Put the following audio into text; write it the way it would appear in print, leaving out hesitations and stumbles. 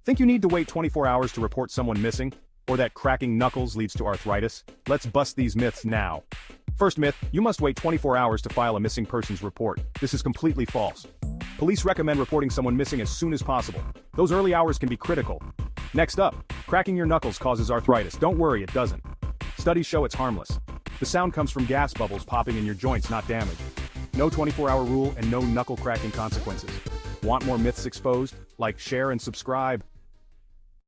Think you need to wait 24 hours to report someone missing? Or that cracking knuckles leads to arthritis? Let's bust these myths now. First myth, you must wait 24 hours to file a missing persons report. This is completely false. Police recommend reporting someone missing as soon as possible. Those early hours can be critical. Next up, cracking your knuckles causes arthritis. Don't worry, it doesn't. Studies show it's harmless. The sound comes from gas bubbles popping in your joints, not damage. No 24-hour rule and no knuckle cracking consequences. Want more myths exposed? Like, share, and subscribe.